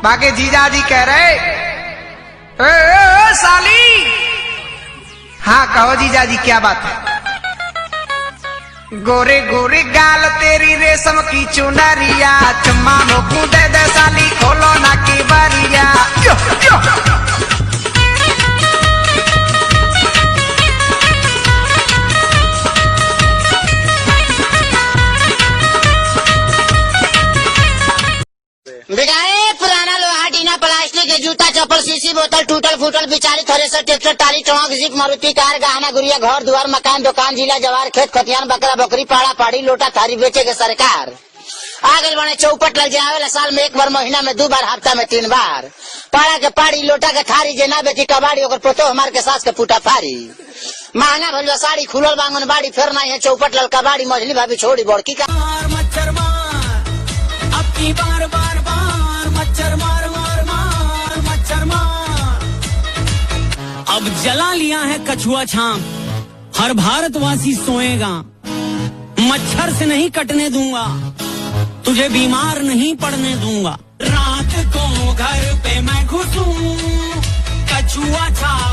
बाकी जीजा जी कह रहे ए, साली। हाँ कहो जीजा जी क्या बात है। गोरे गोरे गाल तेरी रेशम की चुनरिया, चुम्मा मोकू दे दे साली, खोलो ना की बारिया। बिगाए पुराना लोहा टीना प्लास्टिक के जूता चप्पल शीशी बोतल टूटल फूटल बिचारी थ्रेसर ट्रैक्टर टाली ट्रक जीप मारुति कार गहना गुड़िया घर द्वार मकान दुकान जिला जवार खेत खतियान बकरा बकरी पाड़ा पाड़ी लोटा थारी बेचे के सरकार आगे बने चौपट लग जाए साल में एक बार महीना में 2 बार हफ्ता में 3 बार पाड़ा के पाड़ी लोटा के थारी जे ना बेची कबाड़ी ओकर पोतो हमार के सास के पुटा फारी महंगा भलवा साड़ी खुलल बांगन बाड़ी फिर नहीं है चौपट लल कबाड़ी मछली भाभी छोड़ी बड़की का मच्छर मार अब की बार बार बार मच्छर मार मार मार मच्छर मार। अब जला लिया है कछुआ छाम, हर भारतवासी सोएगा, मच्छर से नहीं कटने दूंगा, तुझे बीमार नहीं पड़ने दूंगा। रात को घर पे मैं घुसूं कछुआ छाम।